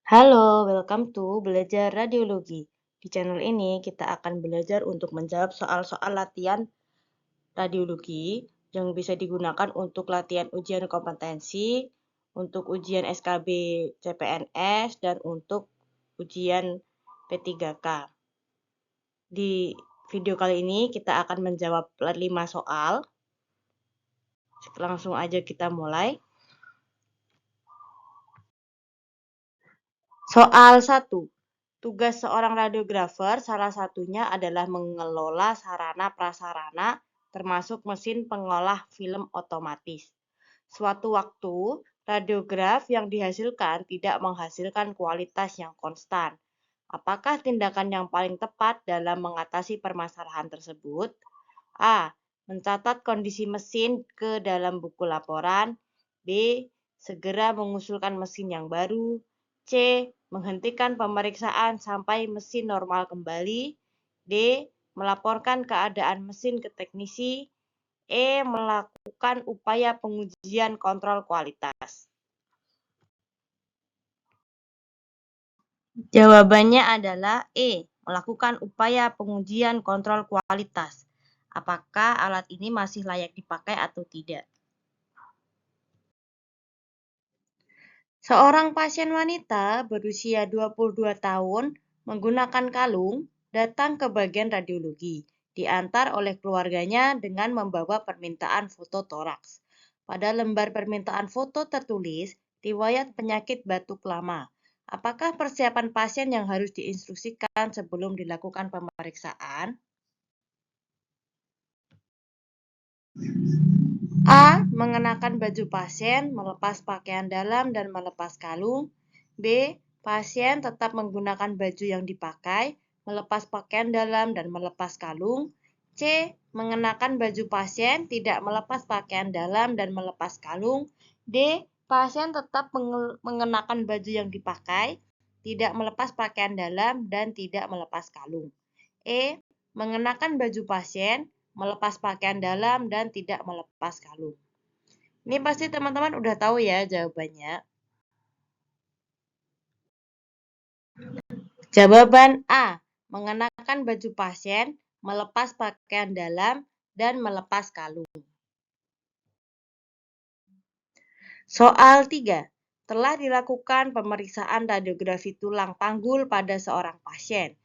Halo, welcome to Belajar Radiologi. Di channel ini kita akan belajar untuk menjawab soal-soal latihan radiologi yang bisa digunakan untuk latihan ujian kompetensi, untuk ujian SKB CPNS, dan untuk ujian P3K. Di video kali ini kita akan menjawab 5 soal. Langsung aja kita mulai. Soal 1. Tugas seorang radiografer salah satunya adalah mengelola sarana-prasarana termasuk mesin pengolah film otomatis. Suatu waktu, radiograf yang dihasilkan tidak menghasilkan kualitas yang konstan. Apakah tindakan yang paling tepat dalam mengatasi permasalahan tersebut? A. Mencatat kondisi mesin ke dalam buku laporan. B. Segera mengusulkan mesin yang baru. C. Menghentikan pemeriksaan sampai mesin normal kembali. D. Melaporkan keadaan mesin ke teknisi. E. Melakukan upaya pengujian kontrol kualitas. Jawabannya adalah E. Melakukan upaya pengujian kontrol kualitas. Apakah alat ini masih layak dipakai atau tidak? Seorang pasien wanita berusia 22 tahun menggunakan kalung datang ke bagian radiologi, diantar oleh keluarganya dengan membawa permintaan foto toraks. Pada lembar permintaan foto tertulis riwayat penyakit batuk lama. Apakah persiapan pasien yang harus diinstruksikan sebelum dilakukan pemeriksaan? A. Mengenakan baju pasien, melepas pakaian dalam dan melepas kalung. B. Pasien tetap menggunakan baju yang dipakai, melepas pakaian dalam dan melepas kalung. C. Mengenakan baju pasien, tidak melepas pakaian dalam dan melepas kalung. D. Pasien tetap mengenakan baju yang dipakai, tidak melepas pakaian dalam dan tidak melepas kalung. E. Mengenakan baju pasien, melepas pakaian dalam dan tidak melepas kalung. Ini pasti teman-teman udah tahu ya jawabannya. Jawaban A. Mengenakan baju pasien, melepas pakaian dalam, dan melepas kalung. Soal 3. Telah dilakukan pemeriksaan radiografi tulang panggul pada seorang pasien.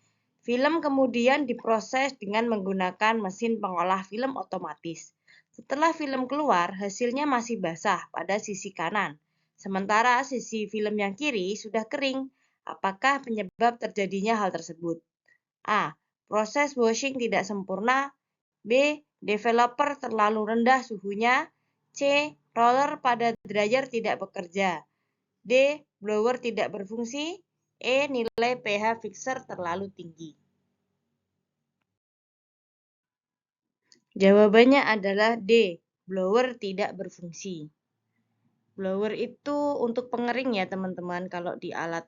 Film kemudian diproses dengan menggunakan mesin pengolah film otomatis. Setelah film keluar, hasilnya masih basah pada sisi kanan. Sementara sisi film yang kiri sudah kering. Apakah penyebab terjadinya hal tersebut? A. Proses washing tidak sempurna. B. Developer terlalu rendah suhunya. C. Roller pada dryer tidak bekerja. D. Blower tidak berfungsi. E. Nilai pH fixer terlalu tinggi. Jawabannya adalah D. Blower tidak berfungsi. Blower itu untuk pengering ya teman-teman kalau di alat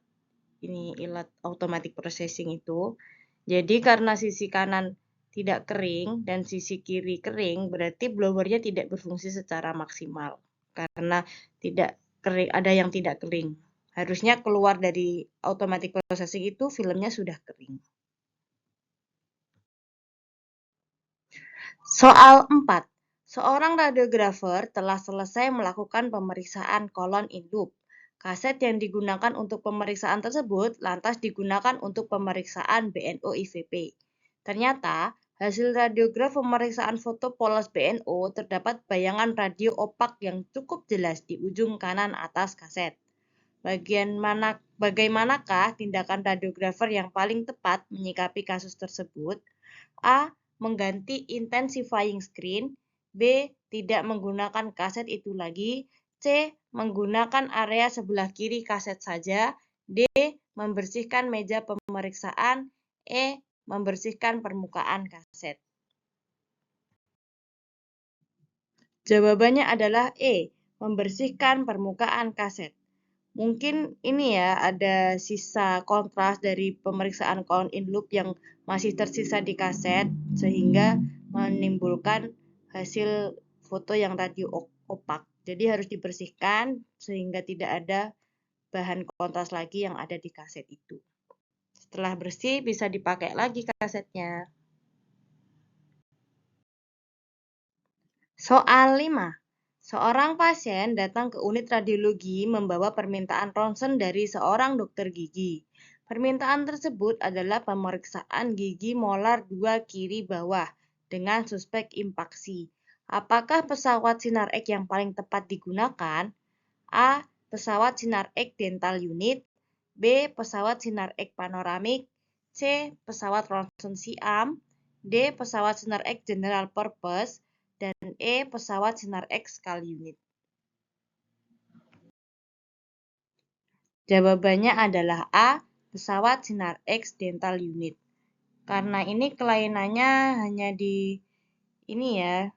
automatic processing itu. Jadi karena sisi kanan tidak kering dan sisi kiri kering, berarti blowernya tidak berfungsi secara maksimal. Karena tidak kering, ada yang tidak kering. Harusnya keluar dari automatic processing itu filmnya sudah kering. Soal 4. Seorang radiografer telah selesai melakukan pemeriksaan kolon in loop. Kaset yang digunakan untuk pemeriksaan tersebut lantas digunakan untuk pemeriksaan BNO-IVP. Ternyata, hasil radiograf pemeriksaan foto polos BNO terdapat bayangan radio opak yang cukup jelas di ujung kanan atas kaset. Bagaimanakah tindakan radiografer yang paling tepat menyikapi kasus tersebut? A. Mengganti intensifying screen. B. Tidak menggunakan kaset itu lagi. C. Menggunakan area sebelah kiri kaset saja. D. Membersihkan meja pemeriksaan. E. Membersihkan permukaan kaset. Jawabannya adalah E. Membersihkan permukaan kaset. Mungkin ini ya, ada sisa kontras dari pemeriksaan count in loop yang masih tersisa di kaset, sehingga menimbulkan hasil foto yang radio opak. Jadi harus dibersihkan sehingga tidak ada bahan kontras lagi yang ada di kaset itu. Setelah bersih, bisa dipakai lagi kasetnya. Soal 5. Seorang pasien datang ke unit radiologi membawa permintaan ronsen dari seorang dokter gigi. Permintaan tersebut adalah pemeriksaan gigi molar 2 kiri bawah dengan suspek impaksi. Apakah pesawat sinar X yang paling tepat digunakan? A. Pesawat sinar X dental unit. B. Pesawat sinar X panoramik. C. Pesawat ronsen Siam. D. Pesawat sinar X general purpose. Dan E. Pesawat sinar X Skull Unit. Jawabannya adalah A. Pesawat sinar X dental unit. Karena ini kelainannya hanya di ini ya,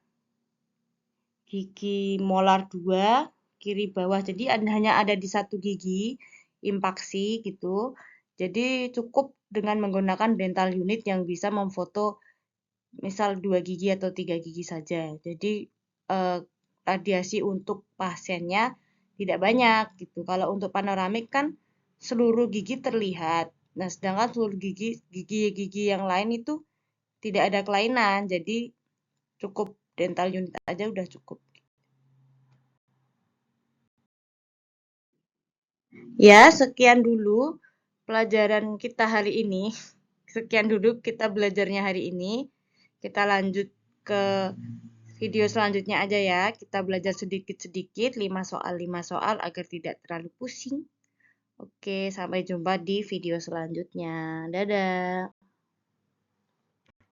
gigi molar 2 kiri bawah. Jadi hanya ada di satu gigi impaksi gitu. Jadi cukup dengan menggunakan dental unit yang bisa memfoto misal 2 gigi atau 3 gigi saja. Jadi radiasi untuk pasiennya tidak banyak gitu. Kalau untuk panoramik kan seluruh gigi terlihat. Nah, sedangkan seluruh gigi yang lain itu tidak ada kelainan. Jadi cukup dental unit aja udah cukup. Ya, sekian dulu pelajaran kita hari ini. Sekian dulu kita belajarnya hari ini. Kita lanjut ke video selanjutnya aja ya. Kita belajar sedikit-sedikit 5 soal agar tidak terlalu pusing. Oke, sampai jumpa di video selanjutnya. Dadah.